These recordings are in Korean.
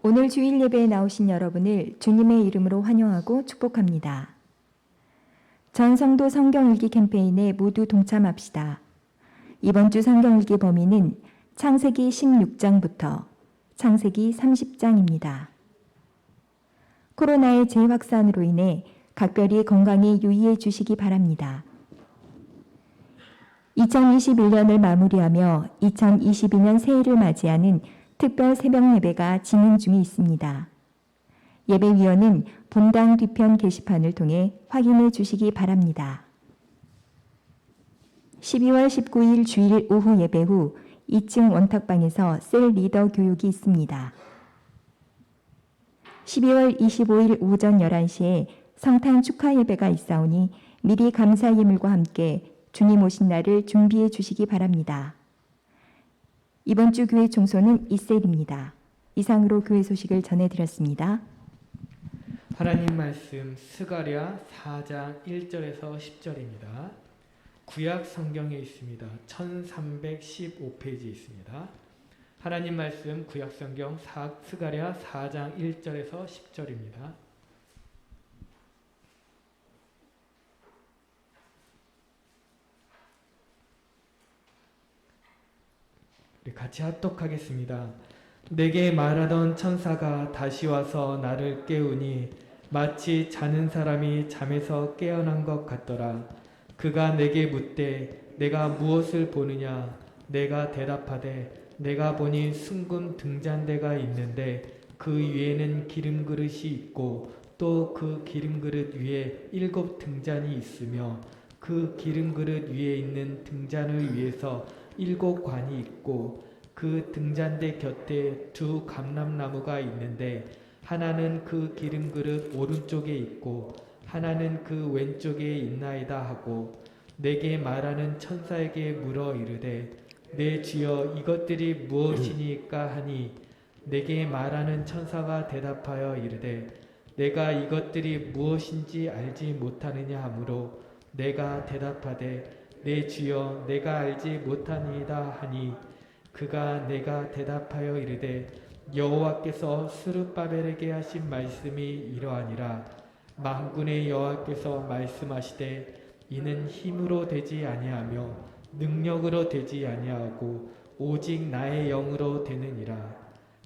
오늘 주일 예배에 나오신 여러분을 주님의 이름으로 환영하고 축복합니다. 전성도 성경읽기 캠페인에 모두 동참합시다. 이번 주 성경읽기 범위는 창세기 16장부터 창세기 30장입니다. 코로나의 재확산으로 인해 각별히 건강에 유의해 주시기 바랍니다. 2021년을 마무리하며 2022년 새해를 맞이하는 특별 새벽 예배가 진행 중에 있습니다. 예배위원은 본당 뒤편 게시판을 통해 확인해 주시기 바랍니다. 12월 19일 주일 오후 예배 후 2층 원탁방에서 셀 리더 교육이 있습니다. 12월 25일 오전 11시에 성탄 축하 예배가 있사오니 미리 감사 예물과 함께 주님 오신 날을 준비해 주시기 바랍니다. 이번 주 교회 총소는 이셀입니다. 이상으로 교회 소식을 전해드렸습니다. 하나님 말씀 스가랴 4장 1절에서 10절입니다. 구약 성경에 있습니다. 1315페이지 있습니다. 하나님 말씀 구약 성경 스가랴 4장 1절에서 10절입니다. 같이 합독하겠습니다. 내게 말하던 천사가 다시 와서 나를 깨우니 마치 자는 사람이 잠에서 깨어난 것 같더라. 그가 내게 묻되 내가 무엇을 보느냐? 내가 대답하되 내가 보니 숭금 등잔대가 있는데 그 위에는 기름그릇이 있고 또 그 기름그릇 위에 7 등잔이 있으며 그 기름그릇 위에 있는 등잔을 위해서 7 관이 있고 그 등잔대 곁에 2 감람나무가 있는데 하나는 그 기름그릇 오른쪽에 있고 하나는 그 왼쪽에 있나이다 하고 내게 말하는 천사에게 물어 이르되 내 주여 이것들이 무엇이니까 하니 내게 말하는 천사가 대답하여 이르되 내가 이것들이 무엇인지 알지 못하느냐 하므로 내가 대답하되 내 주여 내가 알지 못하니이다 하니 그가 내가 대답하여 이르되 여호와께서 스룹바벨에게 하신 말씀이 이러하니라. 만군의 여호와께서 말씀하시되 이는 힘으로 되지 아니하며 능력으로 되지 아니하고 오직 나의 영으로 되느니라.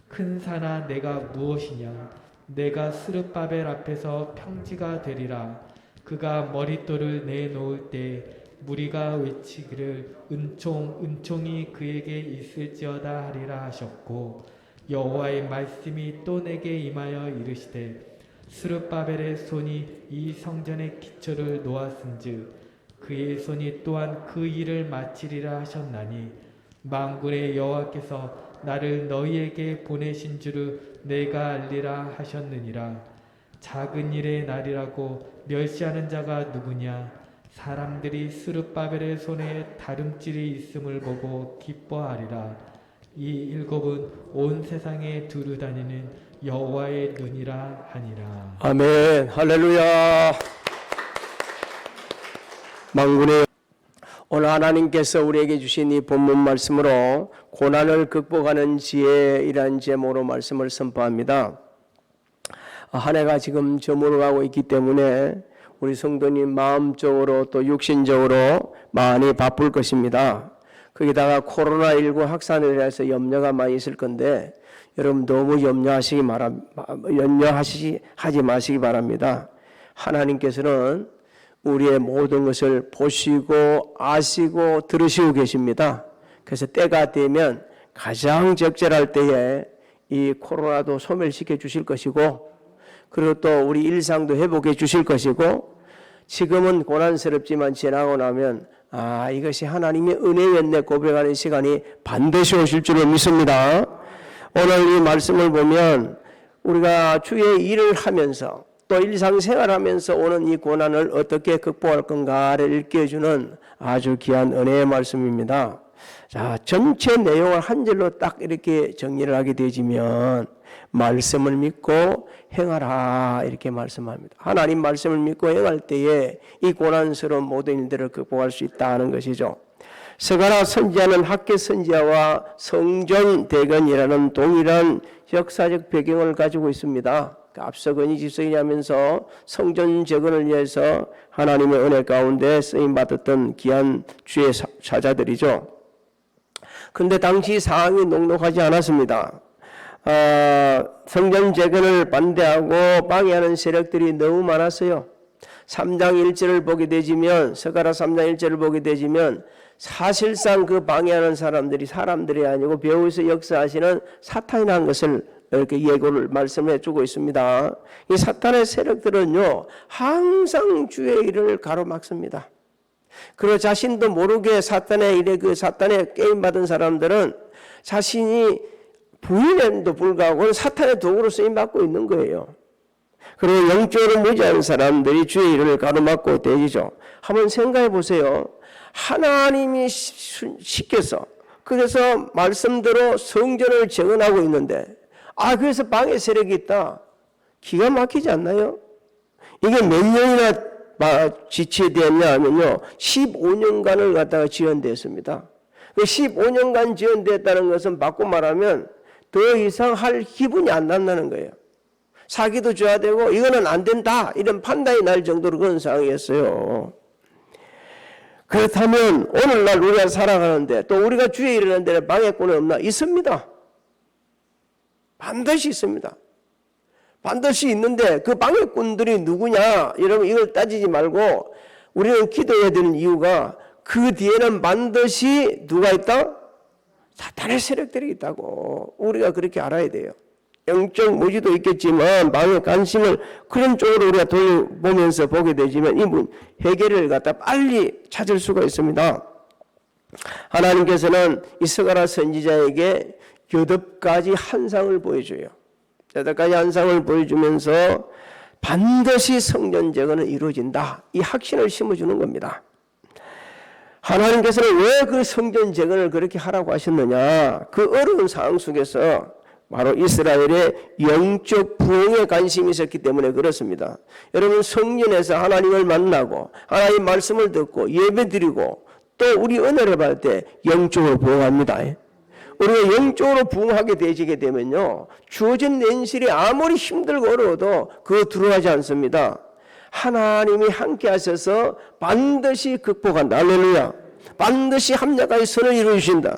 큰 산아 내가 무엇이냐? 내가 스룹바벨 앞에서 평지가 되리라. 그가 머릿돌을 내놓을 때 무리가 외치기를 은총이 그에게 있을지어다 하리라 하셨고 여호와의 말씀이 또 내게 임하여 이르시되 스룹바벨의 손이 이 성전의 기초를 놓았은즉 그의 손이 또한 그 일을 마치리라 하셨나니 만군의 여호와께서 나를 너희에게 보내신 줄을 내가 알리라 하셨느니라. 작은 일의 날이라고 멸시하는 자가 누구냐? 사람들이 스룹바벨의 손에 다름질이 있음을 보고 기뻐하리라. 이 7은 온 세상에 두루 다니는 여호와의 눈이라 하니라. 아멘. 할렐루야. 만군의 오늘 하나님께서 우리에게 주신 이 본문 말씀으로 고난을 극복하는 지혜이라는 제목으로 말씀을 선포합니다. 한 해가 지금 저물어가고 있기 때문에 우리 성도님 마음적으로 또 육신적으로 많이 바쁠 것입니다. 거기다가 코로나19 확산에 대해서 염려가 많이 있을 건데 여러분 너무 염려하지 마시기 바랍니다. 하나님께서는 우리의 모든 것을 보시고 아시고 들으시고 계십니다. 그래서 때가 되면 가장 적절할 때에 이 코로나도 소멸시켜 주실 것이고 그리고 또 우리 일상도 회복해 주실 것이고 지금은 고난스럽지만 지나고 나면 이것이 하나님의 은혜였네 고백하는 시간이 반드시 오실 줄을 믿습니다. 오늘 이 말씀을 보면 우리가 주의 일을 하면서 또 일상생활하면서 오는 이 고난을 어떻게 극복할 건가를 일깨워주는 아주 귀한 은혜의 말씀입니다. 자, 전체 내용을 한 절로 딱 이렇게 정리를 하게 되지면 말씀을 믿고 행하라 이렇게 말씀합니다. 하나님 말씀을 믿고 행할 때에 이 고난스러운 모든 일들을 극복할 수 있다는 것이죠. 스가랴 선지자는 학계 선지자와 성전 대건이라는 동일한 역사적 배경을 가지고 있습니다. 앞서 건의 집성이 하면서 성전 재건을 위해서 하나님의 은혜 가운데 쓰임받았던 귀한 주의 사자들이죠. 그런데 당시 상황이 녹록하지 않았습니다. 성전 재건을 반대하고 방해하는 세력들이 너무 많았어요. 3장 1절을 보게 되지면, 스가랴 3장 1절을 보게 되지면 사실상 그 방해하는 사람들이 아니고 배후에서 역사하시는 사탄이라는 것을 이렇게 예고를 말씀해 주고 있습니다. 이 사탄의 세력들은요, 항상 주의 일을 가로막습니다. 그리고 자신도 모르게 사탄의 일에 사탄의 게임 받은 사람들은 자신이 부인에도 불구하고 사탄의 도구로 쓰임 받고 있는 거예요. 그리고 영적으로 무지한 사람들이 주의 일을 가로막고 대지죠. 한번 생각해 보세요. 하나님이 시켜서 그래서 말씀대로 성전을 재건하고 있는데 그래서 방해 세력이 있다. 기가 막히지 않나요? 이게 몇 년이나 지체되었냐 하면요, 15년간을 갖다가 지연됐습니다. 그 15년간 지연됐다는 것은 바꿔 말하면 더 이상 할 기분이 안 난다는 거예요. 사기도 줘야 되고 이거는 안 된다 이런 판단이 날 정도로 그런 상황이었어요. 그렇다면 오늘날 우리가 살아가는데 또 우리가 주의 일을 하는데 방해꾼이 없나? 있습니다. 반드시 있습니다. 반드시 있는데 그 방해꾼들이 누구냐? 여러분 이걸 따지지 말고 우리는 기도해야 되는 이유가 그 뒤에는 반드시 누가 있다? 사탄의 세력들이 있다고 우리가 그렇게 알아야 돼요. 영적 무지도 있겠지만 마음의 관심을 그런 쪽으로 우리가 돌려보면서 보게 되지만 이 해결을 갖다 빨리 찾을 수가 있습니다. 하나님께서는 이 스가랴 선지자에게 8가지 환상을 보여줘요. 8가지 환상을 보여주면서 반드시 성전 재건은 이루어진다. 이 확신을 심어주는 겁니다. 하나님께서는 왜 그 성전 재건을 그렇게 하라고 하셨느냐? 그 어려운 상황 속에서 바로 이스라엘의 영적 부흥에 관심이 있었기 때문에 그렇습니다. 여러분 성전에서 하나님을 만나고 하나님 말씀을 듣고 예배드리고 또 우리 은혜를 받을 때 영적으로 부흥합니다. 우리가 영적으로 부흥하게 되지게 되면요, 주어진 현실이 아무리 힘들고 어려워도 그거 두려워하지 않습니다. 하나님이 함께 하셔서 반드시 극복한다. 할렐루야. 반드시 합력하여 선을 이루신다.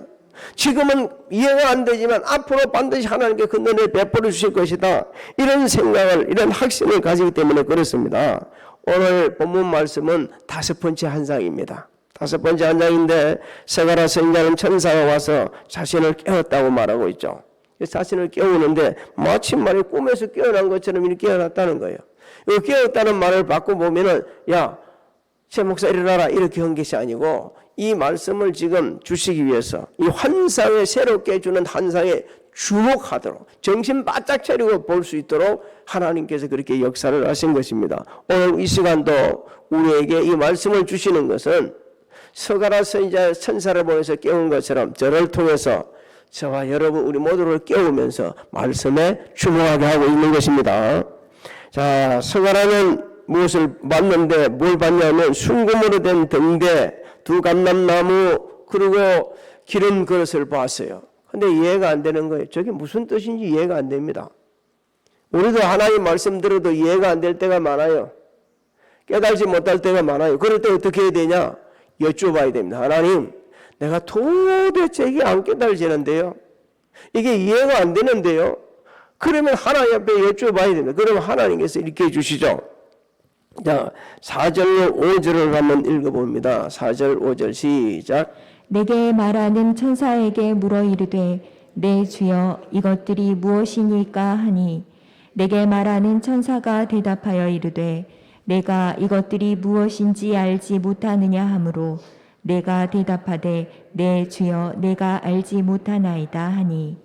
지금은 이해가 안 되지만 앞으로 반드시 하나님께 그 은혜를 베풀어 주실 것이다. 이런 생각을, 이런 확신을 가지기 때문에 그렇습니다. 오늘 본문 말씀은 5번째 환상입니다. 5번째 환상인데 스가랴 선지자는 천사가 와서 자신을 깨웠다고 말하고 있죠. 자신을 깨우는데 마침말에 꿈에서 깨어난 것처럼 이렇게 깨어났다는 거예요. 이 깨웠다는 말을 바꿔보면은 야, 제 목사 일어나라 이렇게 한 것이 아니고 이 말씀을 지금 주시기 위해서 이 환상에 새롭게 주는 환상에 주목하도록 정신 바짝 차리고 볼 수 있도록 하나님께서 그렇게 역사를 하신 것입니다. 오늘 이 시간도 우리에게 이 말씀을 주시는 것은 스가랴 선지자 천사를 보내서 깨운 것처럼 저를 통해서 저와 여러분 우리 모두를 깨우면서 말씀에 주목하게 하고 있는 것입니다. 자, 스가랴는 무엇을 봤는데 뭘 봤냐면 순금으로 된 등대, 2 감람나무 그리고 기름 그릇을 봤어요. 근데 이해가 안 되는 거예요. 저게 무슨 뜻인지 이해가 안 됩니다. 우리도 하나님 말씀 들어도 이해가 안 될 때가 많아요. 깨달지 못할 때가 많아요. 그럴 때 어떻게 해야 되냐? 여쭤봐야 됩니다. 하나님, 내가 도대체 이게 안 깨달지는데요. 이게 이해가 안 되는데요. 그러면 하나님 앞에 여쭤봐야 됩니다. 그러면 하나님께서 이렇게 해주시죠. 자, 4절로 5절을 한번 읽어봅니다. 4절 5절 시작. 내게 말하는 천사에게 물어 이르되 내 주여 이것들이 무엇이니까 하니 내게 말하는 천사가 대답하여 이르되 내가 이것들이 무엇인지 알지 못하느냐 하므로 내가 대답하되 내 주여 내가 알지 못하나이다 하니.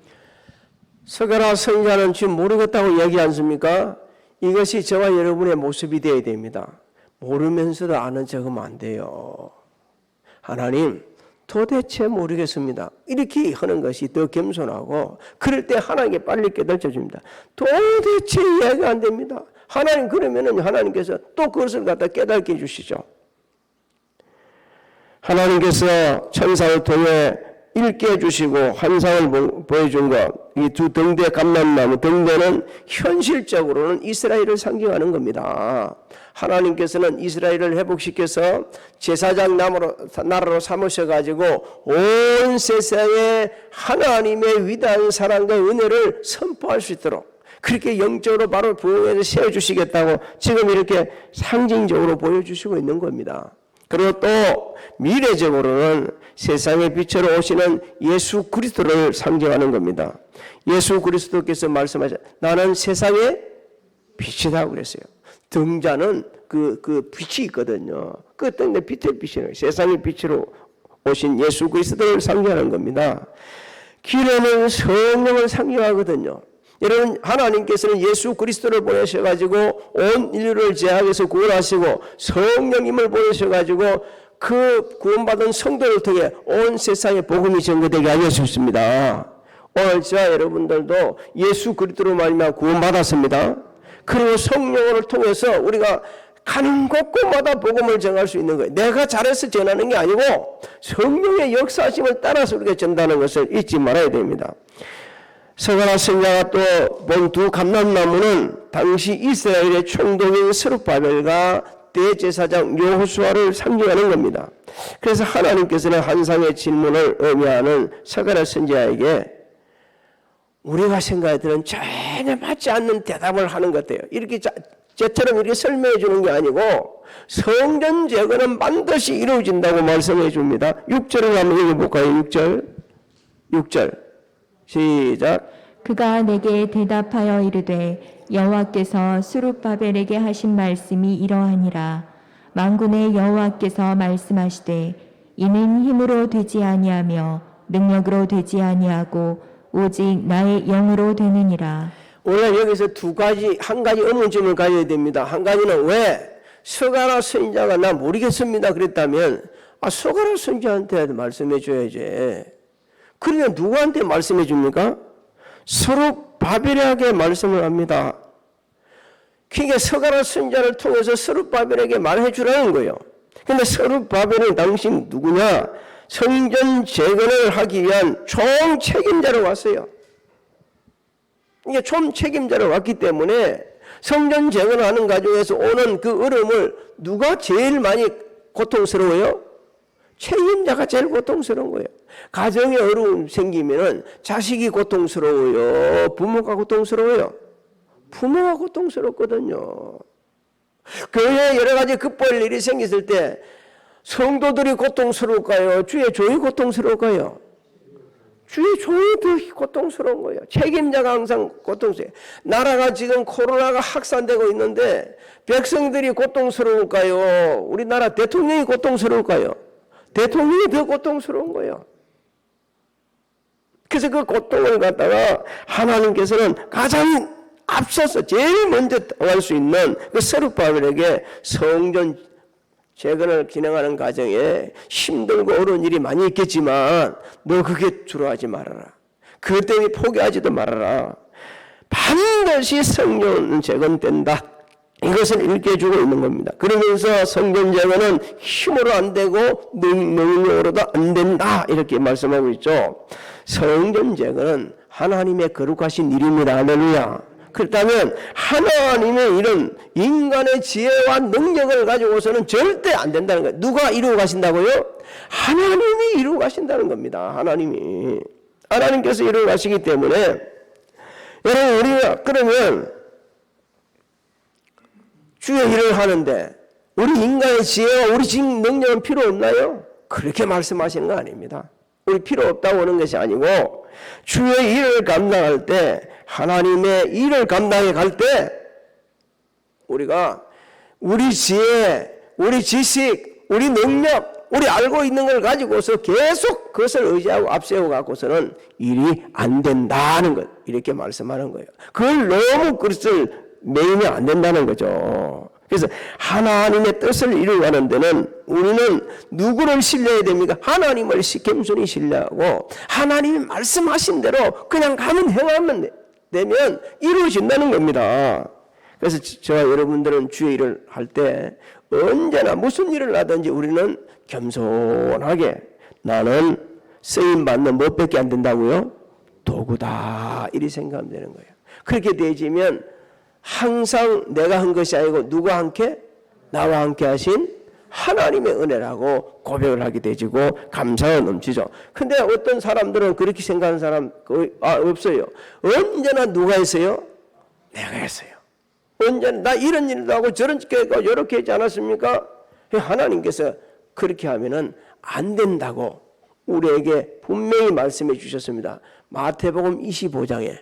스가랴 선지자는 지금 모르겠다고 얘기 않습니까? 이것이 저와 여러분의 모습이 되어야 됩니다. 모르면서도 아는 척하면 안 돼요. 하나님, 도대체 모르겠습니다. 이렇게 하는 것이 더 겸손하고 그럴 때 하나님께 빨리 깨달쳐 줍니다. 도대체 이해가 안 됩니다. 하나님 그러면은 하나님께서 또 그것을 갖다 깨닫게 해주시죠. 하나님께서 천사를 통해 읽게 해주시고 환상을 보여준 것, 이 두 등대 감람나무, 등대는 현실적으로는 이스라엘을 상징하는 겁니다. 하나님께서는 이스라엘을 회복시켜서 제사장 나라로 삼으셔가지고 온 세상에 하나님의 위대한 사랑과 은혜를 선포할 수 있도록 그렇게 영적으로 바로 부흥해서 세워주시겠다고 지금 이렇게 상징적으로 보여주시고 있는 겁니다. 그리고 또 미래적으로는 세상의 빛으로 오시는 예수 그리스도를 상징하는 겁니다. 예수 그리스도께서 말씀하셨 나는 세상의 빛이다 그랬어요. 등자는 그 빛이 있거든요. 그 어떤 빛의 빛이에요. 세상의 빛으로 오신 예수 그리스도를 상징하는 겁니다. 길에는 성령을 상징하거든요. 여러분 하나님께서는 예수 그리스도를 보내셔가지고 온 인류를 제약에서 구원하시고 성령님을 보내셔가지고 그 구원받은 성도를 통해 온 세상에 복음이 전거되게 알려주셨습니다. 오늘 저와 여러분들도 예수 그리스도로 말미암아 구원받았습니다. 그리고 성령을 통해서 우리가 가는 곳곳마다 복음을 전할 수 있는 거예요. 내가 잘해서 전하는 게 아니고 성령의 역사하심을 따라서 우리가 전하는 것을 잊지 말아야 됩니다. 서가라 선지자가 또 본 두 감람나무는 당시 이스라엘의 총독인 스룹바벨과 대제사장 여호수아를 상징하는 겁니다. 그래서 하나님께서는 환상의 질문을 의미하는 서가라 선지자에게 우리가 생각하기에는 전혀 맞지 않는 대답을 하는 것 같아요. 이렇게 저처럼 이렇게 설명해 주는 게 아니고 성전 제거는 반드시 이루어진다고 말씀해 줍니다. 6절을 한번 읽어볼까요? 6절 시작. 그가 내게 대답하여 이르되 여호와께서 스룹바벨에게 하신 말씀이 이러하니라. 만군의 여호와께서 말씀하시되 이는 힘으로 되지 아니하며 능력으로 되지 아니하고 오직 나의 영으로 되느니라. 오늘 여기서 한 가지 의문점을 가져야 됩니다. 한 가지는 왜 서가라 선지자가 나 모르겠습니다 그랬다면 서가라 선지자한테 말씀해 줘야지. 그러면 누구한테 말씀해 줍니까? 스룹바벨에게 말씀을 합니다. 그러니까 서가라 선지자를 통해서 스룹바벨에게 말해 주라는 거예요. 근데 스룹바벨은 당신 누구냐? 성전 재건을 하기 위한 총책임자로 왔어요. 이게 총책임자로 왔기 때문에 성전 재건하는 과정에서 오는 그 어려움을 누가 제일 많이 고통스러워요? 책임자가 제일 고통스러운 거예요. 가정에 어려움 생기면은 자식이 고통스러워요? 부모가 고통스러워요? 부모가 고통스럽거든요. 교회에 여러 가지 급볼 일이 생겼을 때 성도들이 고통스러울까요? 주의 종이 고통스러울까요? 주의 종이 더 고통스러운 거예요. 책임자가 항상 고통스러워요. 나라가 지금 코로나가 확산되고 있는데 백성들이 고통스러울까요? 우리나라 대통령이 고통스러울까요? 대통령이 더 고통스러운 거예요. 그래서 그 고통을 갖다가 하나님께서는 가장 앞서서 제일 먼저 당할 수 있는 그 스룹바벨에게 성전 재건을 진행하는 과정에 힘들고 어려운 일이 많이 있겠지만 너 그게 두려워하지 말아라. 그것 때문에 포기하지도 말아라. 반드시 성전 재건된다. 이것을 일깨워주고 있는 겁니다. 그러면서 성전 재건은 힘으로 안 되고 능력으로도 안 된다. 이렇게 말씀하고 있죠. 성전 재건은 하나님의 거룩하신 일입니다. 할렐루야. 그렇다면 하나님의 일은 인간의 지혜와 능력을 가지고서는 절대 안 된다는 거예요. 누가 이루어 가신다고요? 하나님이 이루어 가신다는 겁니다. 하나님께서 이루어 가시기 때문에 여러분 우리가 그러면 주의 일을 하는데 우리 인간의 지혜와 우리 능력은 필요 없나요? 그렇게 말씀하시는 거 아닙니다. 우리 필요 없다고 하는 것이 아니고 주의 일을 감당할 때 하나님의 일을 감당해 갈 때 우리가 우리 지혜, 우리 지식, 우리 능력, 우리 알고 있는 걸 가지고서 계속 그것을 의지하고 앞세워 갖고서는 일이 안 된다는 것 이렇게 말씀하는 거예요. 그걸 너무 그것을 매이면 안 된다는 거죠. 그래서 하나님의 뜻을 이루어가는 데는 우리는 누구를 신뢰해야 됩니까? 하나님을 겸손히 신뢰하고 하나님이 말씀하신 대로 그냥 가면 행하면 되면 이루어진다는 겁니다. 그래서 저와 여러분들은 주의 일을 할 때 언제나 무슨 일을 하든지 우리는 겸손하게 나는 쓰임받는 무엇밖에 안 된다고요? 도구다. 이리 생각하면 되는 거예요. 그렇게 되어지면 항상 내가 한 것이 아니고 누가 함께? 나와 함께 하신 하나님의 은혜라고 고백을 하게 되지고 감사가 넘치죠. 근데 어떤 사람들은 그렇게 생각하는 사람 거의 없어요. 언제나 누가 했어요? 내가 했어요. 언제나 나 이런 일도 하고 저런 짓도 하고 이렇게 했지 않았습니까? 하나님께서 그렇게 하면은 안 된다고 우리에게 분명히 말씀해 주셨습니다. 마태복음 25장에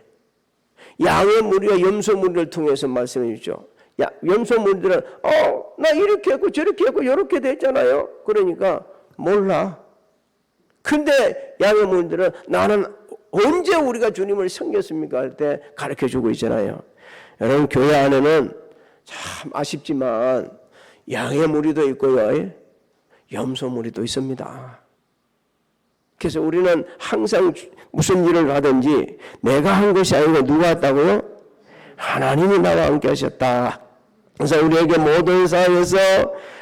양의 무리와 염소 무리를 통해서 말씀해 주죠. 염소 무리들은 나 이렇게 했고 저렇게 했고 이렇게 됐잖아요. 그러니까 몰라. 근데 양의 무리들은 나는 언제 우리가 주님을 섬겼습니까? 할 때 가르쳐 주고 있잖아요. 여러분 교회 안에는 참 아쉽지만 양의 무리도 있고요. 염소 무리도 있습니다. 그래서 우리는 항상 무슨 일을 하든지 내가 한 것이 아니고 누가 했다고요? 하나님이 나와 함께 하셨다. 그래서 우리에게 모든 사회에서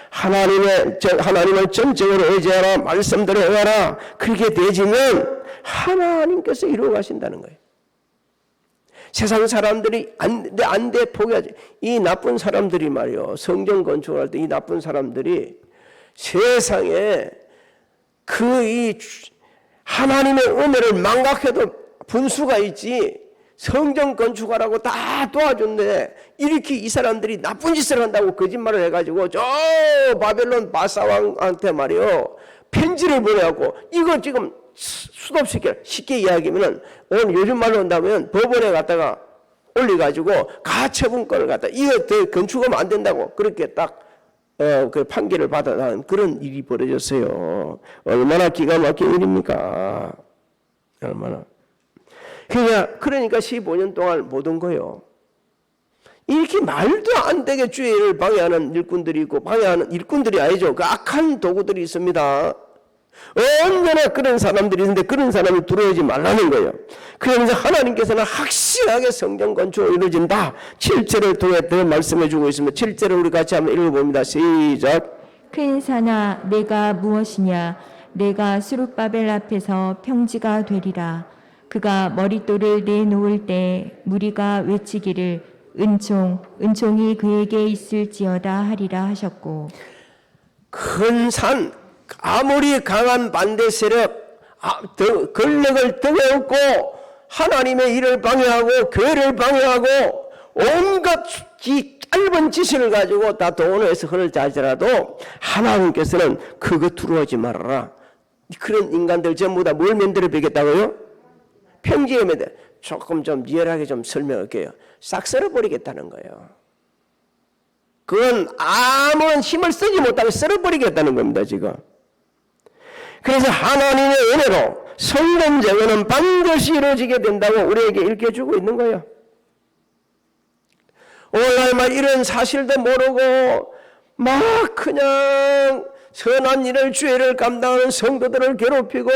하나님을 전적으로 의지하라, 말씀대로 행하라. 그렇게 되지면 하나님께서 이루어 가신다는 거예요. 세상 사람들이 안 돼 포기하지. 이 나쁜 사람들이 말이요. 성전 건축할 때 이 나쁜 사람들이 세상에 이 하나님의 은혜를 망각해도 분수가 있지. 성전 건축하라고 다 도와줬는데 이렇게 이 사람들이 나쁜 짓을 한다고 거짓말을 해가지고 저 바벨론 바사왕한테 말이요. 편지를 보내갖고 이거 지금 수도시켜 쉽게 이야기하면은 오늘 요즘 말로 한다면 법원에 갔다가 올려가지고 가처분권을 갖다 이거 더 건축하면 안 된다고 그렇게 딱 그 판결을 받아나는 그런 일이 벌어졌어요. 얼마나 기가 막힌 일입니까? 얼마나. 그러니까 15년 동안 못 온 거예요. 이렇게 말도 안 되게 주의를 방해하는 일꾼들이 있고 방해하는 일꾼들이 아니죠. 그 악한 도구들이 있습니다. 언제나 그런 사람들이 있는데 그런 사람을 두려워하지 말라는 거예요. 그러면서 하나님께서는 확실하게 성전 건축이 이루어진다. 7절을 통해 더 말씀해 주고 있습니다. 7절을 우리 같이 한번 읽어봅니다. 시작. 큰 산아 내가 무엇이냐 내가 수룹바벨 앞에서 평지가 되리라. 그가 머릿돌을 내놓을 때 무리가 외치기를 은총이 그에게 있을지어다 하리라 하셨고 큰 산 아무리 강한 반대 세력 권력을 등에 업고 하나님의 일을 방해하고 교회를 방해하고 온갖 짧은 지식을 가지고 다 동원해서 그를 자지라도 하나님께서는 그거 두려워하지 말아라. 그런 인간들 전부 다 뭘 만들어 베겠다고요? 평지에 매대 조금 좀 리얼하게 좀 설명할게요. 싹 썰어버리겠다는 거예요. 그건 아무런 힘을 쓰지 못하고 썰어버리겠다는 겁니다. 지금. 그래서 하나님의 은혜로 성전 제거는 반드시 이루어지게 된다고 우리에게 일깨주고 있는 거예요. 오늘날 이런 사실도 모르고 막 그냥 선한 일을 주의를 감당하는 성도들을 괴롭히고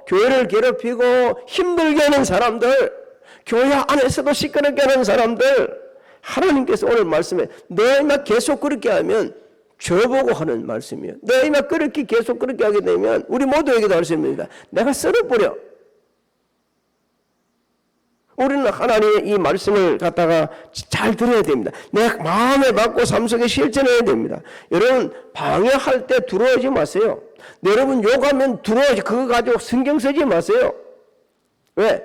교회를 괴롭히고 힘들게 하는 사람들, 교회 안에서도 시끄럽게 하는 사람들, 하나님께서 오늘 말씀에 너희만 계속 그렇게 하면 저보고 하는 말씀이에요. 너희만 그렇게 계속 그렇게 하게 되면 우리 모두에게도 말씀입니다. 내가 썰어버려. 우리는 하나님의 이 말씀을 갖다가 잘 들어야 됩니다. 내 마음에 받고 삶 속에 실천해야 됩니다. 여러분 방해할 때 두려워하지 마세요. 여러분 욕하면 두려워하지 그거 가지고 신경 쓰지 마세요. 왜?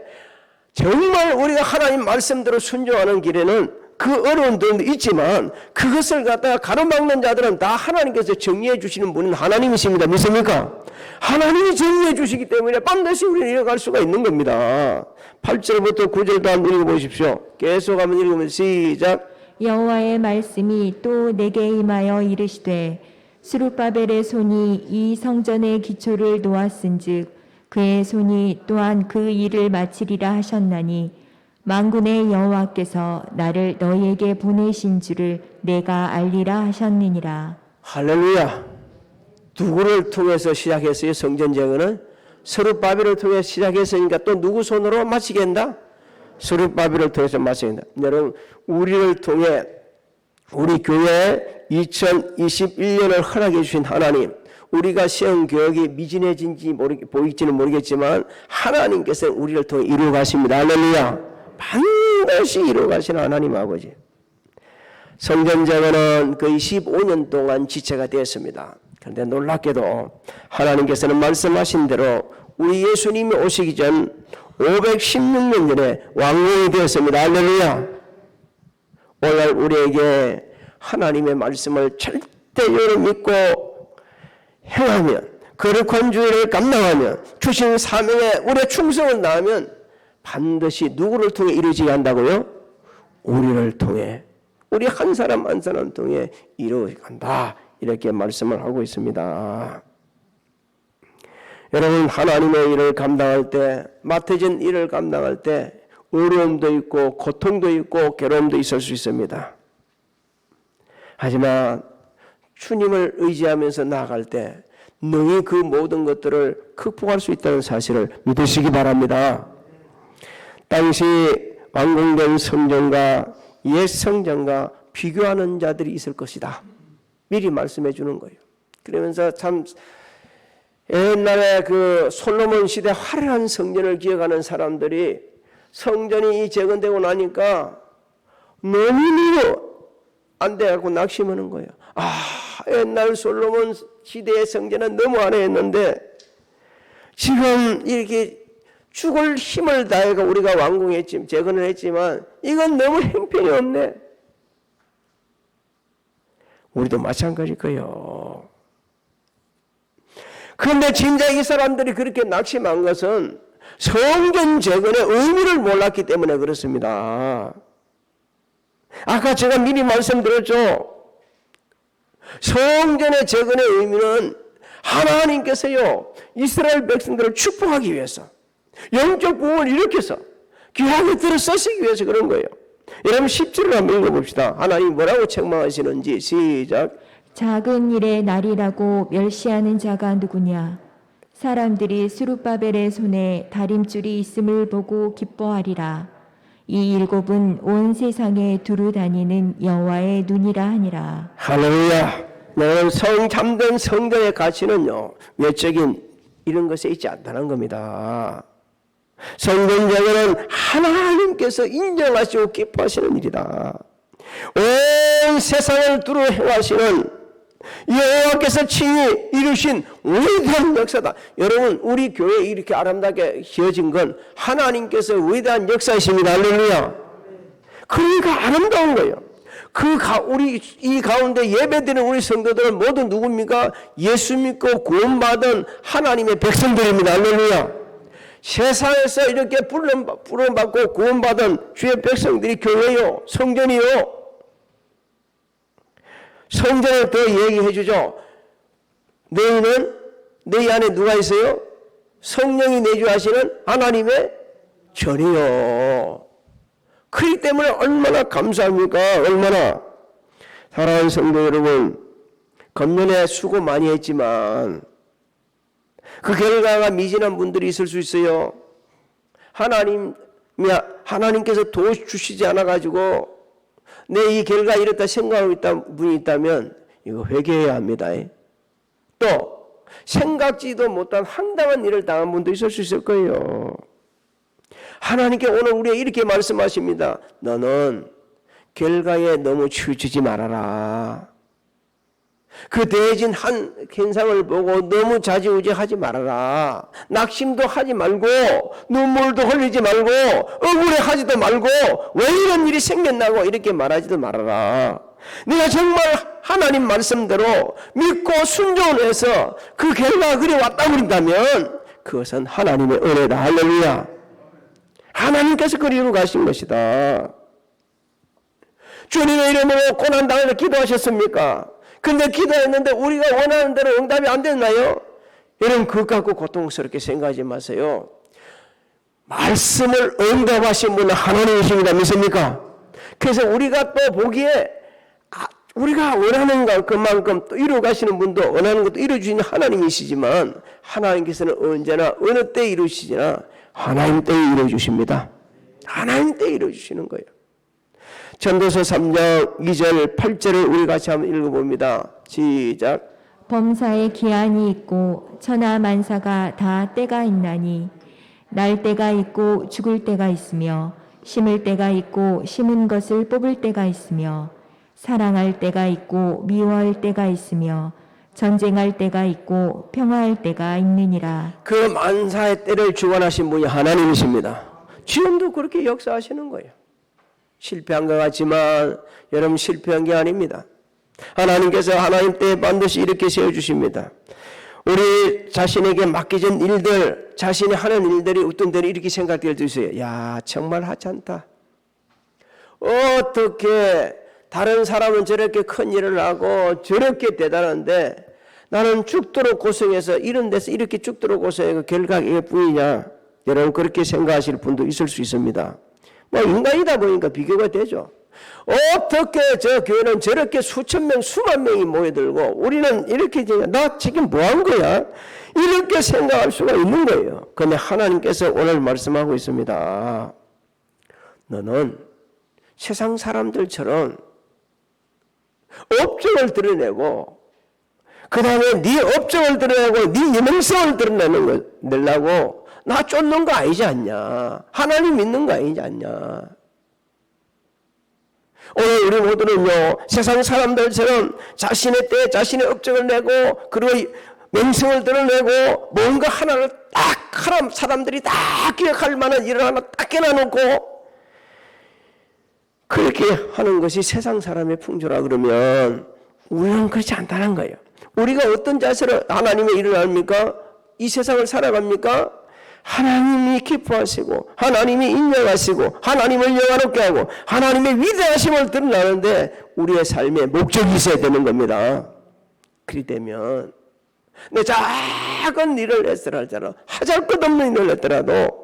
정말 우리가 하나님 말씀대로 순종하는 길에는 그 어려운 점도 있지만 그것을 갖다가 가로막는 자들은 다 하나님께서 정리해 주시는 분은 하나님이십니다. 믿습니까? 하나님이 정리해 주시기 때문에 반드시 우리는 이어갈 수가 있는 겁니다. 8절부터 9절도 한번 읽어보십시오. 계속 한번 읽으면 시작. 여호와의 말씀이 또 내게 임하여 이르시되 스룹바벨의 손이 이 성전의 기초를 놓았은즉 그의 손이 또한 그 일을 마치리라 하셨나니 만군의 여호와께서 나를 너희에게 보내신 줄을 내가 알리라 하셨느니라. 할렐루야. 누구를 통해서 시작했어요? 성전 제거는 스룹바벨을 통해 시작했으니까 또 누구 손으로 마치게 한다? 스룹바벨을 통해서 마치게 한다. 여러분 우리를 통해 우리 교회 2021년을 허락해 주신 하나님, 우리가 세운 교육이 미진해진지 보일지는 모르겠지만 하나님께서 우리를 통해 이루어 가십니다. 할렐루야. 반드시 이루어 가시는 하나님 아버지. 성전재건은 거의 15년 동안 지체가 되었습니다. 그런데 놀랍게도 하나님께서는 말씀하신 대로 우리 예수님이 오시기 전 516년 전에 완공이 되었습니다. 할렐루야. 오늘 우리에게 하나님의 말씀을 절대로 믿고 행하면, 거룩한 주의를 감당하면, 주신 사명에 우리의 충성을 다하면 반드시 누구를 통해 이루어지게 한다고요? 우리를 통해, 우리 한 사람 한 사람 통해 이루어지게 한다, 이렇게 말씀을 하고 있습니다. 여러분, 하나님의 일을 감당할 때, 맡아진 일을 감당할 때 어려움도 있고 고통도 있고 괴로움도 있을 수 있습니다. 하지만 주님을 의지하면서 나아갈 때 능히 그 모든 것들을 극복할 수 있다는 사실을 믿으시기 바랍니다. 당시 완공된 성전과 옛 성전과 비교하는 자들이 있을 것이다. 미리 말씀해 주는 거예요. 그러면서 참 옛날에 그 솔로몬 시대 화려한 성전을 기억하는 사람들이 성전이 재건되고 나니까 너무 안 돼갖고 낙심하는 거예요. 옛날 솔로몬 시대의 성전은 너무 화려했는데 지금 이렇게 죽을 힘을 다해가 우리가 완공했지, 재건을 했지만 이건 너무 형편이 없네. 우리도 마찬가지일 거예요. 그런데 진짜 이 사람들이 그렇게 낙심한 것은 성전 재건의 의미를 몰랐기 때문에 그렇습니다. 아까 제가 미리 말씀드렸죠. 성전의 재건의 의미는 하나님께서요, 이스라엘 백성들을 축복하기 위해서, 영적 부흥을 일으켜서 귀하게 들어 쓰시기 위해서 그런 거예요. 여러분 10절을 한번 읽어봅시다. 하나님 뭐라고 책망하시는지. 시작. 작은 일의 날이라고 멸시하는 자가 누구냐? 사람들이 스룹바벨의 손에 다림줄이 있음을 보고 기뻐하리라. 이 일곱은 온 세상에 두루 다니는 여호와의 눈이라 하니라. 할렐루야. 너는 참된 성전의 가치는요, 외적인 이런 것에 있지 않다는 겁니다. 성전 재건은 하나님께서 인정하시고 기뻐하시는 일이다. 온 세상을 두루 행하시는 여호와께서 친히 이루신 위대한 역사다. 여러분, 우리 교회에 이렇게 아름답게 지어진 건 하나님께서 위대한 역사이십니다. 할렐루야. 그러니까 아름다운 거예요. 우리 이 가운데 예배드리는 우리 성도들은 모두 누굽니까? 예수 믿고 구원받은 하나님의 백성들입니다. 할렐루야. 세상에서 이렇게 부름받고 구원받은 주의 백성들이 교회요, 성전이요. 성전을 더 얘기해 주죠. 너희 안에 누가 있어요? 성령이 내주하시는 하나님의 전이요. 그렇기 때문에 얼마나 감사합니까? 얼마나. 사랑하는 성도 여러분, 금년에 수고 많이 했지만 그 결과가 미진한 분들이 있을 수 있어요. 하나님께서 도와주시지 않아가지고 내 이 결과 이렇다 생각하고 있던 분이 있다면 이거 회개해야 합니다. 또 생각지도 못한 황당한 일을 당한 분도 있을 수 있을 거예요. 하나님께 오늘 우리에게 이렇게 말씀하십니다. 너는 결과에 너무 치우치지 말아라. 그 대진 한 현상을 보고 너무 좌지우지하지 말아라. 낙심도 하지 말고 눈물도 흘리지 말고 억울해하지도 말고 왜 이런 일이 생겼나고 이렇게 말하지도 말아라. 네가 정말 하나님 말씀대로 믿고 순종을 해서 그 결과가 그리 왔다 그런다면 그것은 하나님의 은혜다. 할렐루야. 하나님께서 그리 이루어 가신 것이다. 주님의 이름으로 고난당해서 기도하셨습니까? 근데 기도했는데 우리가 원하는 대로 응답이 안 됐나요? 여러분, 그것 갖고 고통스럽게 생각하지 마세요. 말씀을 응답하신 분은 하나님이십니다. 믿습니까? 그래서 우리가 또 보기에 우리가 원하는 것만큼 또 이루어 가시는 분도 원하는 것도 이루어 주시는 하나님이시지만 하나님께서는 언제나 어느 때 이루시지나 하나님 때에 이루어 주십니다. 하나님 때에 이루어 주시는 거예요. 전도서 3장 2절 8절을 우리 같이 한번 읽어봅니다. 시작. 범사에 기한이 있고 천하 만사가 다 때가 있나니 날 때가 있고 죽을 때가 있으며 심을 때가 있고 심은 것을 뽑을 때가 있으며 사랑할 때가 있고 미워할 때가 있으며 전쟁할 때가 있고 평화할 때가 있느니라. 그 만사의 때를 주관하신 분이 하나님이십니다. 지금도 그렇게 역사하시는 거예요. 실패한 것 같지만 여러분 실패한 게 아닙니다. 하나님께서 하나님 때에 반드시 이렇게 세워주십니다. 우리 자신에게 맡겨진 일들, 자신이 하는 일들이 어떤 때는 이렇게 생각될 수 있어요. 야, 정말 하찮다. 어떻게 다른 사람은 저렇게 큰 일을 하고 저렇게 대단한데 나는 죽도록 고생해서 이런 데서 이렇게 죽도록 고생해서 결과가 이게 뿐이냐. 여러분 그렇게 생각하실 분도 있을 수 있습니다. 뭐 인간이다 보니까 비교가 되죠. 어떻게 저 교회는 저렇게 수천 명, 수만 명이 모여들고 우리는 이렇게 나 지금 뭐 한 거야? 이렇게 생각할 수가 있는 거예요. 그런데 하나님께서 오늘 말씀하고 있습니다. 너는 세상 사람들처럼 업적을 드러내고 그 다음에 네 업적을 드러내고 네 유명성을 드러내려고 나 쫓는 거 아니지 않냐. 하나님 믿는 거 아니지 않냐. 오늘 우리 모두는요 세상 사람들처럼 자신의 때에 자신의 업적을 내고 그리고 명성을 드러내고 뭔가 하나를 딱 사람들이 다 기억할 만한 일을 하나 딱 해놔놓고 그렇게 하는 것이 세상 사람의 풍조라 그러면 우리는 그렇지 않다는 거예요. 우리가 어떤 자세로 하나님의 일을 합니까? 이 세상을 살아갑니까? 하나님이 기뻐하시고 하나님이 인정하시고 하나님을 영화롭게 하고 하나님의 위대하심을 드러나는데 우리의 삶에 목적이 있어야 되는 겁니다. 그리 되면 내 작은 일을 했더라도 하잘 것 없는 일을 했더라도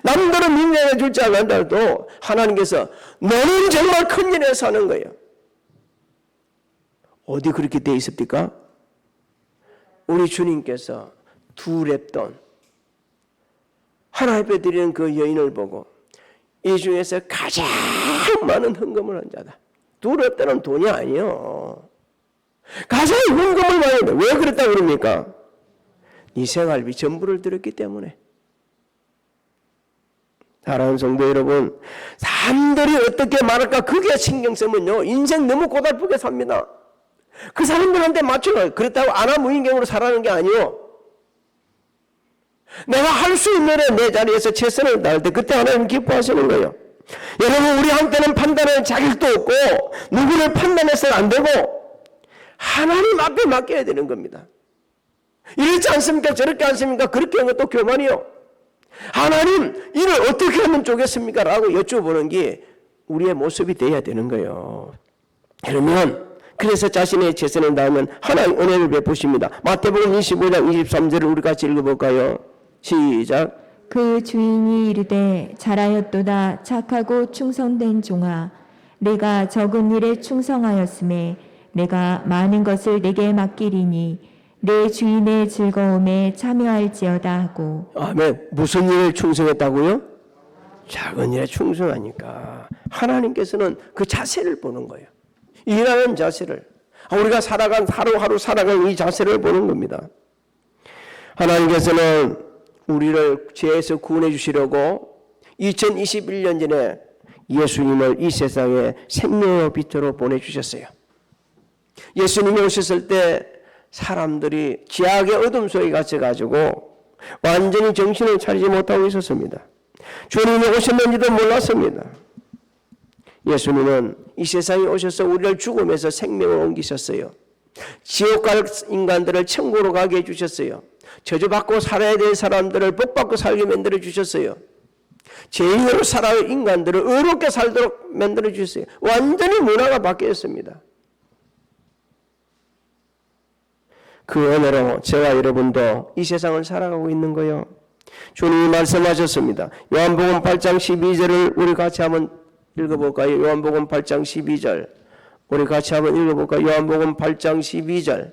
남들은 인정해 줄지 않는다도 하나님께서 너는 정말 큰 일에 사는 거예요. 어디 그렇게 돼 있습니까? 우리 주님께서 두 랩돈 하나 예배 드리는 그 여인을 보고 이 중에서 가장 많은 헌금을 한 자다. 두 랩돈은 돈이 아니요. 가장 헌금을 많이 했다. 왜 그랬다고 그럽니까? 네 생활비 전부를 들었기 때문에. 사랑하는 성도 여러분, 사람들이 어떻게 말할까 그게 신경 쓰면요 인생 너무 고달프게 삽니다. 그 사람들한테 맞춰요. 그렇다고 아나무인경으로 살아가는 게 아니요. 내가 할 수 있는 내 자리에서 최선을 다할 때 그때 하나님 기뻐하시는 거예요. 여러분 우리한테는 판단할 자격도 없고 누구를 판단해서는 안 되고 하나님 앞에 맡겨야 되는 겁니다. 이렇지 않습니까? 저렇게 않습니까? 그렇게 하는 것도 교만이요. 하나님 이를 어떻게 하면 좋겠습니까? 라고 여쭤보는 게 우리의 모습이 돼야 되는 거예요. 그러면 그래서 자신의 최선을 다하면 하나님 은혜를 베푸십니다. 마태복음 25장 23절을 우리 같이 읽어볼까요? 시작. 그 주인이 이르되 잘하였도다 착하고 충성된 종아 내가 적은 일에 충성하였음에 내가 많은 것을 내게 맡기리니 내 주인의 즐거움에 참여할지어다 하고. 아멘. 무슨 일에 충성했다고요? 작은 일에 충성하니까 하나님께서는 그 자세를 보는 거예요. 일하는 자세를 우리가 살아간 하루하루 살아간 이 자세를 보는 겁니다. 하나님께서는 우리를 죄에서 구원해 주시려고 2021년 전에 예수님을 이 세상에 생명의 빛으로 보내주셨어요. 예수님이 오셨을 때 사람들이 지악의 어둠 속에 갇혀가지고 완전히 정신을 차리지 못하고 있었습니다. 주님이 오셨는지도 몰랐습니다. 예수님은 이 세상에 오셔서 우리를 죽음에서 생명을 옮기셨어요. 지옥 갈 인간들을 천국으로 가게 해주셨어요. 저주받고 살아야 될 사람들을 복받고 살게 만들어 주셨어요. 죄인으로 살아올 인간들을 의롭게 살도록 만들어 주셨어요. 완전히 문화가 바뀌었습니다. 그 은혜로 저와 여러분도 이 세상을 살아가고 있는 거예요. 주님이 말씀하셨습니다. 요한복음 8장 12절을 우리 같이 한번 읽어볼까요? 요한복음 8장 12절 우리 같이 한번 읽어볼까요? 요한복음 8장 12절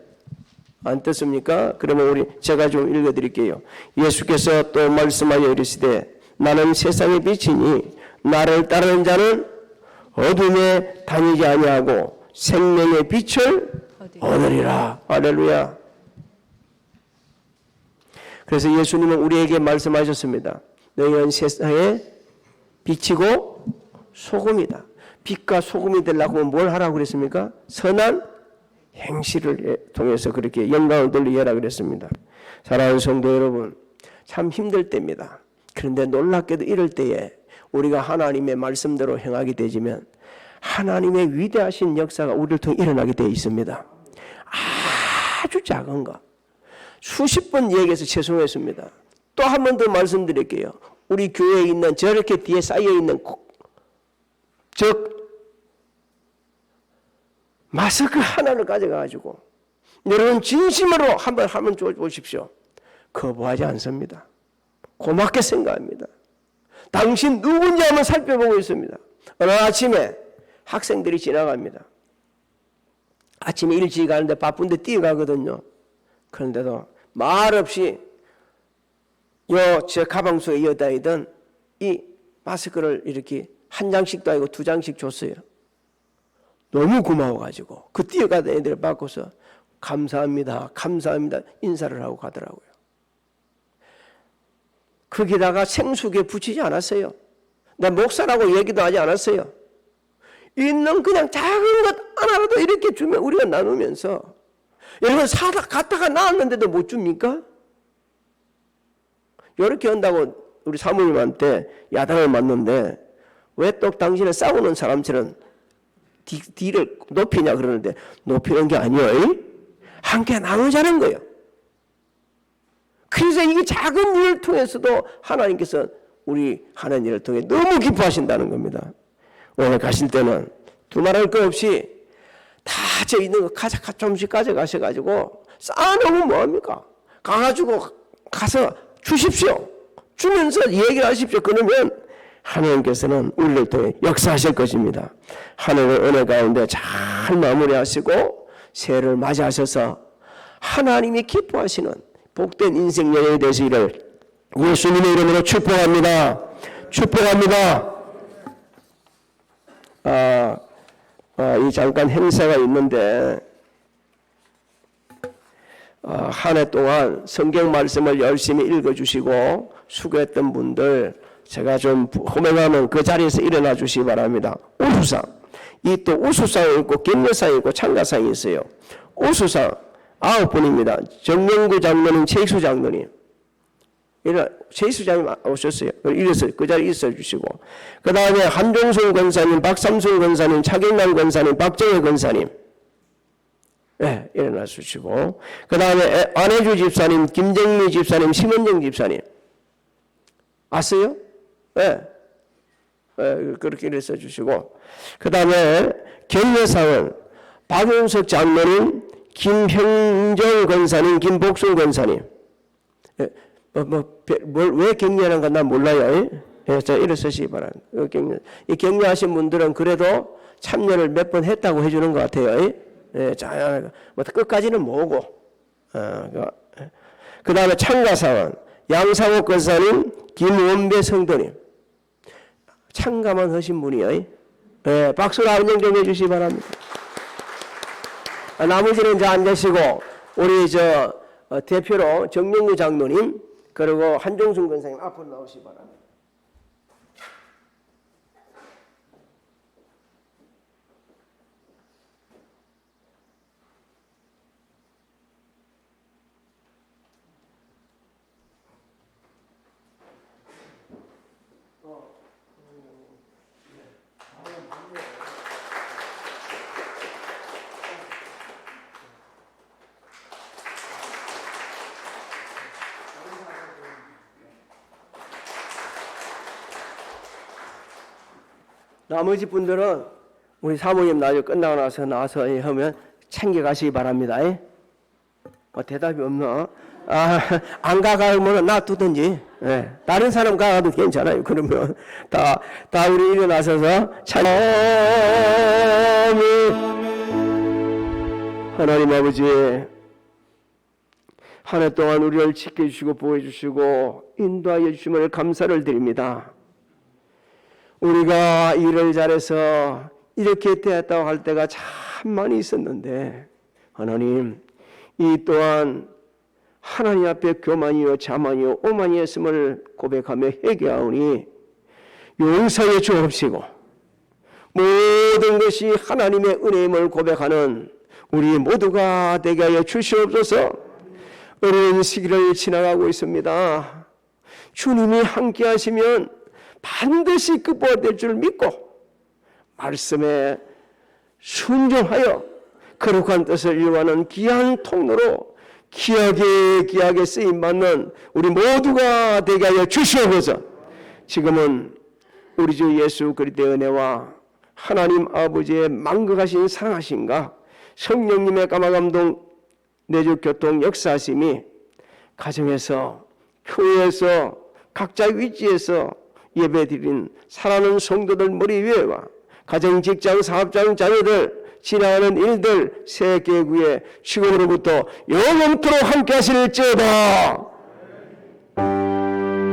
안 떴습니까? 그러면 제가 좀 읽어드릴게요. 예수께서 또 말씀하여 이르시되 나는 세상의 빛이니 나를 따르는 자는 어둠에 다니지 아니하고 생명의 빛을 얻으리라. 할렐루야. 그래서 예수님은 우리에게 말씀하셨습니다. 너희는 세상의 빛이고 소금이다. 빛과 소금이 되려고 하면 뭘 하라고 그랬습니까? 선한 행실을 통해서 그렇게 영광을 돌리게 하라 그랬습니다. 사랑하는 성도 여러분, 참 힘들 때입니다. 그런데 놀랍게도 이럴 때에 우리가 하나님의 말씀대로 행하게 되지면 하나님의 위대하신 역사가 우리를 통해 일어나게 되어 있습니다. 아주 작은 거. 수십 번 얘기해서 죄송했습니다. 또 한 번 더 말씀드릴게요. 우리 교회에 있는 저렇게 뒤에 쌓여있는 마스크 하나를 가져가지고 여러분 진심으로 한번 하면 보십시오. 거부하지 않습니다. 고맙게 생각합니다. 당신 누군지 한번 살펴보고 있습니다. 어느 아침에 학생들이 지나갑니다. 아침에 일찍 가는데 바쁜데 뛰어가거든요. 그런데도 말없이 제 가방 속에 이어다니던 이 마스크를 이렇게 한 장씩도 아니고 두 장씩 줬어요. 너무 고마워가지고 그 뛰어가던 애들을 바꿔서 감사합니다, 감사합니다 인사를 하고 가더라고요. 거기다가 생수기에 붙이지 않았어요. 나 목사라고 얘기도 하지 않았어요. 있는 그냥 작은 것 하나라도 이렇게 주면 우리가 나누면서 여러분 갔다가 나왔는데도 못 줍니까? 이렇게 한다고 우리 사모님한테 야단을 맞는데 왜 또 당신은 싸우는 사람처럼 뒤를 높이냐 그러는데 높이는 게 아니에요. 함께 나누자는 거예요. 그래서 이게 작은 일을 통해서도 하나님께서 우리 하는 일을 통해 너무 기뻐하신다는 겁니다. 오늘 가실 때는 두말할 거 없이 다 저 있는 거 조금씩 가져가셔가지고 쌓아놓으면 뭐합니까? 가서 주십시오. 주면서 얘기를 하십시오. 그러면 하나님께서는 우리를 통해 역사하실 것입니다. 하늘의 은혜 가운데 잘 마무리하시고 새해를 맞이하셔서 하나님이 기뻐하시는 복된 인생 여행이 되시기를 예수님의 이름으로 축복합니다. 축복합니다. 이 잠깐 행사가 있는데 한 해 동안 성경 말씀을 열심히 읽어주시고 수고했던 분들 제가 좀 호명하면 그 자리에서 일어나 주시기 바랍니다. 우수상, 이 또 우수상이 있고 격려상이 있고 참가상이 있어요. 우수상 9분입니다. 정명구 장로님, 최익수 장로님, 최익수 장로님 오셨어요. 이래서 그 자리에 있어 주시고, 그 다음에 한종순 권사님, 박삼순 권사님, 차경남 권사님, 박정혜 권사님, 네, 일어나 주시고, 그 다음에 안혜주 집사님, 김정미 집사님, 심은정 집사님, 아세요? 네. 그렇게 일어서 주시고, 그 다음에 격려상은 박윤석 장로님, 김형정 권사님, 김복순 권사님. 왜 격려하는 건 난 몰라요. 자, 일어서시기 바랍니다. 이 격려하신 분들은 그래도 참여를 몇 번 했다고 해주는 것 같아요. 자, 끝까지는 모으고. 그 다음에 참가상은 양상옥 권사님, 김원배 성도님. 참가만 하신 분이요. 박수로 안녕 좀 해주시기 바랍니다. 나머지는 이제 앉으시고, 우리 대표로 정명규 장로님, 그리고 한종순 권사님 앞으로 나오시기 바랍니다. 나머지 분들은 우리 사모님 나중에 끝나고 나서 하면 챙겨가시기 바랍니다. 대답이 없나? 안 가가면 놔두든지. 다른 사람 가가도 괜찮아요. 그러면 다 우리 일어나셔서 하나님 아버지, 한 해 동안 우리를 지켜주시고 보호해주시고 인도하여 주심을 감사를 드립니다. 우리가 일을 잘해서 이렇게 되었다고 할 때가 참 많이 있었는데 하나님 이 또한 하나님 앞에 교만이요 자만이요 오만이었음을 고백하며 회개하오니 용서해 주옵시고 모든 것이 하나님의 은혜임을 고백하는 우리 모두가 되게 하여 주시옵소서. 어려운 시기를 지나가고 있습니다. 주님이 함께 하시면 반드시 극복될 줄 믿고 말씀에 순종하여 거룩한 뜻을 이루어가는 귀한 통로로 귀하게 쓰임받는 우리 모두가 되게 하여 주시옵소서. 지금은 우리 주 예수 그리스도의 은혜와 하나님 아버지의 만극하신 사랑하심과 성령님의 감화감동 내주 교통 역사하심이 가정에서 교회에서 각자 위치에서 예배드린 사랑하는 성도들 머리 위에와 가정 직장 사업장 자녀들 지나가는 일들 세계구에 지금으로부터 영원토록 함께 하실지어다.